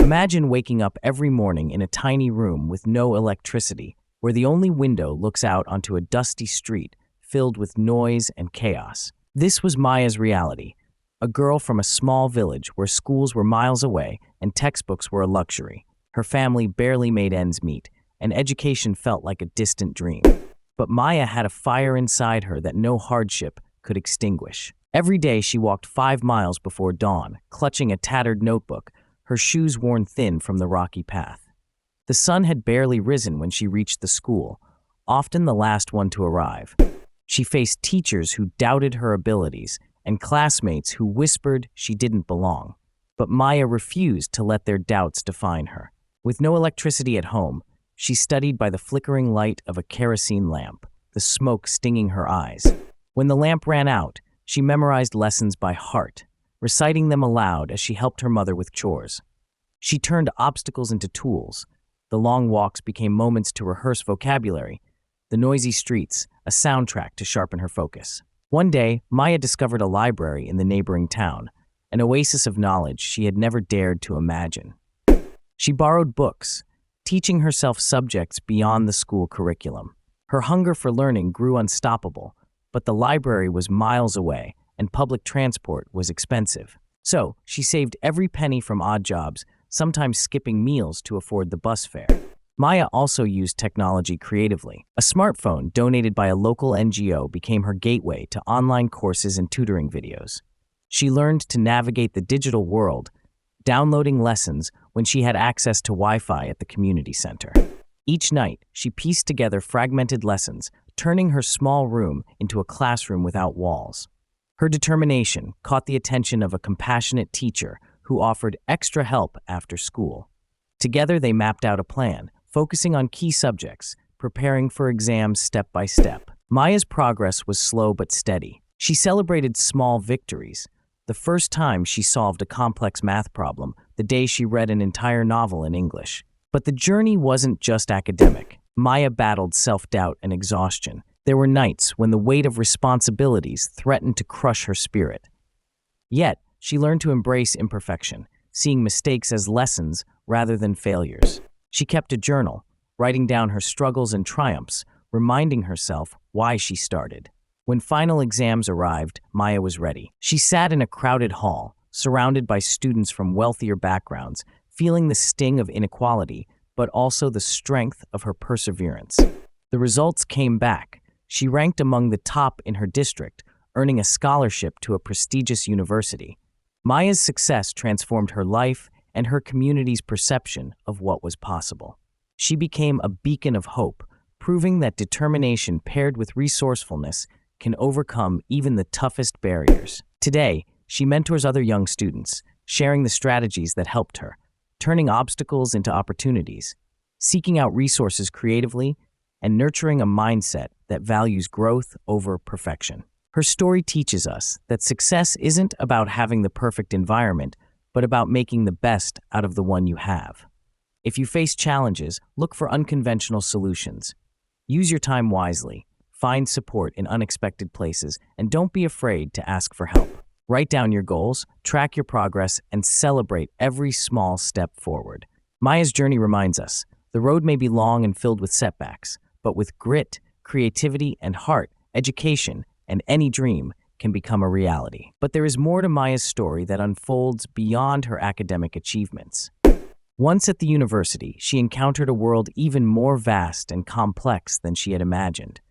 Imagine waking up every morning in a tiny room with no electricity, where the only window looks out onto a dusty street filled with noise and chaos. This was Maya's reality, a girl from a small village where schools were miles away and textbooks were a luxury. Her family barely made ends meet, and education felt like a distant dream. But Maya had a fire inside her that no hardship could extinguish. Every day she walked 5 miles before dawn, clutching a tattered notebook, her shoes worn thin from the rocky path. The sun had barely risen when she reached the school, often the last one to arrive. She faced teachers who doubted her abilities and classmates who whispered she didn't belong. But Maya refused to let their doubts define her. With no electricity at home, she studied by the flickering light of a kerosene lamp, the smoke stinging her eyes. When the lamp ran out, she memorized lessons by heart, reciting them aloud as she helped her mother with chores. She turned obstacles into tools. The long walks became moments to rehearse vocabulary, the noisy streets a soundtrack to sharpen her focus. One day, Maya discovered a library in the neighboring town, an oasis of knowledge she had never dared to imagine. She borrowed books, teaching herself subjects beyond the school curriculum. Her hunger for learning grew unstoppable, but the library was miles away, and public transport was expensive. So, she saved every penny from odd jobs, sometimes skipping meals to afford the bus fare. Maya also used technology creatively. A smartphone donated by a local NGO became her gateway to online courses and tutoring videos. She learned to navigate the digital world, downloading lessons when she had access to Wi-Fi at the community center. Each night, she pieced together fragmented lessons, turning her small room into a classroom without walls. Her determination caught the attention of a compassionate teacher who offered extra help after school. Together, they mapped out a plan, focusing on key subjects, preparing for exams step by step. Maya's progress was slow but steady. She celebrated small victories. The first time she solved a complex math problem, the day she read an entire novel in English. But the journey wasn't just academic. Maya battled self-doubt and exhaustion. There were nights when the weight of responsibilities threatened to crush her spirit. Yet, she learned to embrace imperfection, seeing mistakes as lessons rather than failures. She kept a journal, writing down her struggles and triumphs, reminding herself why she started. When final exams arrived, Maya was ready. She sat in a crowded hall, surrounded by students from wealthier backgrounds, feeling the sting of inequality, but also the strength of her perseverance. The results came back. She ranked among the top in her district, earning a scholarship to a prestigious university. Maya's success transformed her life and her community's perception of what was possible. She became a beacon of hope, proving that determination paired with resourcefulness can overcome even the toughest barriers. Today, she mentors other young students, sharing the strategies that helped her, turning obstacles into opportunities, seeking out resources creatively, and nurturing a mindset that values growth over perfection. Her story teaches us that success isn't about having the perfect environment, but about making the best out of the one you have. If you face challenges, look for unconventional solutions. Use your time wisely, find support in unexpected places, and don't be afraid to ask for help. Write down your goals, track your progress, and celebrate every small step forward. Maya's journey reminds us, the road may be long and filled with setbacks, but with grit, creativity, and heart, education, and any dream can become a reality. But there is more to Maya's story that unfolds beyond her academic achievements. Once at the university, she encountered a world even more vast and complex than she had imagined.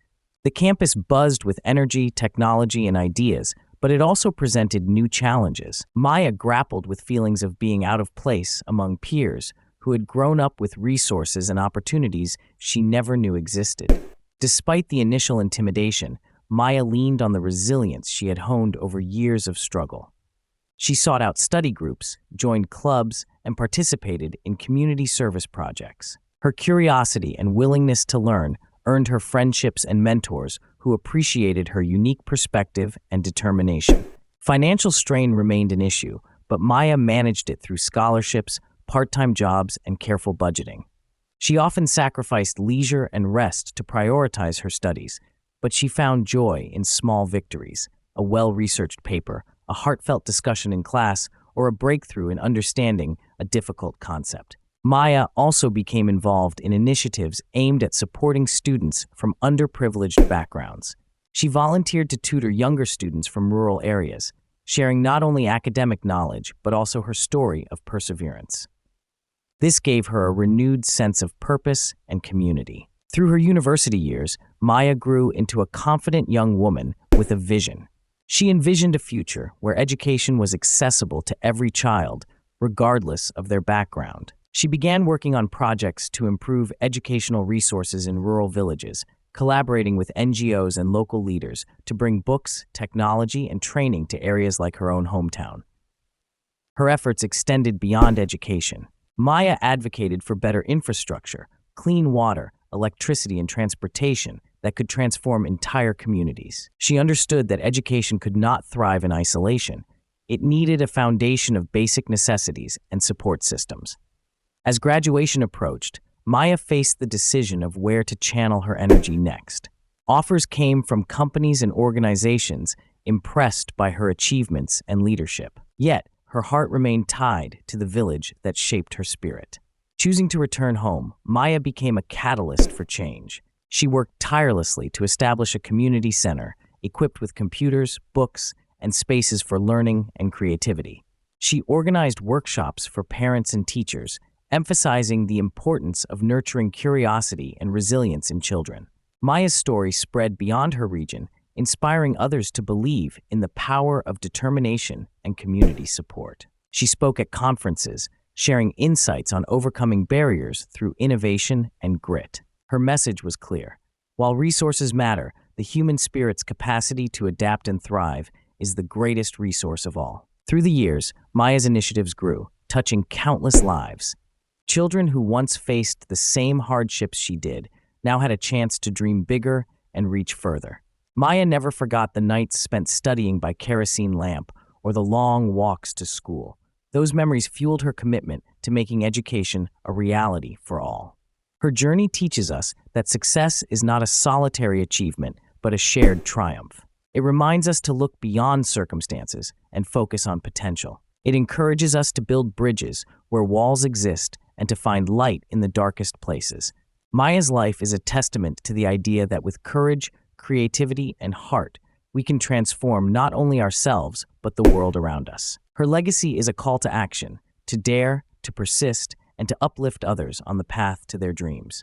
The campus buzzed with energy, technology, and ideas, but it also presented new challenges. Maya grappled with feelings of being out of place among peers who had grown up with resources and opportunities she never knew existed. Despite the initial intimidation, Maya leaned on the resilience she had honed over years of struggle. She sought out study groups, joined clubs, and participated in community service projects. Her curiosity and willingness to learn earned her friendships and mentors who appreciated her unique perspective and determination. Financial strain remained an issue, but Maya managed it through scholarships, part-time jobs, and careful budgeting. She often sacrificed leisure and rest to prioritize her studies, but she found joy in small victories, a well-researched paper, a heartfelt discussion in class, or a breakthrough in understanding a difficult concept. Maya also became involved in initiatives aimed at supporting students from underprivileged backgrounds. She volunteered to tutor younger students from rural areas, sharing not only academic knowledge but also her story of perseverance. This gave her a renewed sense of purpose and community. Through her university years, Maya grew into a confident young woman with a vision. She envisioned a future where education was accessible to every child, regardless of their background. She began working on projects to improve educational resources in rural villages, collaborating with NGOs and local leaders to bring books, technology, and training to areas like her own hometown. Her efforts extended beyond education. Maya advocated for better infrastructure, clean water, electricity, and transportation that could transform entire communities. She understood that education could not thrive in isolation. It needed a foundation of basic necessities and support systems. As graduation approached, Maya faced the decision of where to channel her energy next. Offers came from companies and organizations impressed by her achievements and leadership. Yet, her heart remained tied to the village that shaped her spirit. Choosing to return home, Maya became a catalyst for change. She worked tirelessly to establish a community center equipped with computers, books, and spaces for learning and creativity. She organized workshops for parents and teachers, emphasizing the importance of nurturing curiosity and resilience in children. Maya's story spread beyond her region, inspiring others to believe in the power of determination and community support. She spoke at conferences, sharing insights on overcoming barriers through innovation and grit. Her message was clear. While resources matter, the human spirit's capacity to adapt and thrive is the greatest resource of all. Through the years, Maya's initiatives grew, touching countless lives. Children who once faced the same hardships she did now had a chance to dream bigger and reach further. Maya never forgot the nights spent studying by kerosene lamp or the long walks to school. Those memories fueled her commitment to making education a reality for all. Her journey teaches us that success is not a solitary achievement, but a shared triumph. It reminds us to look beyond circumstances and focus on potential. It encourages us to build bridges where walls exist and to find light in the darkest places. Maya's life is a testament to the idea that with courage, creativity, and heart, we can transform not only ourselves, but the world around us. Her legacy is a call to action, to dare, to persist, and to uplift others on the path to their dreams.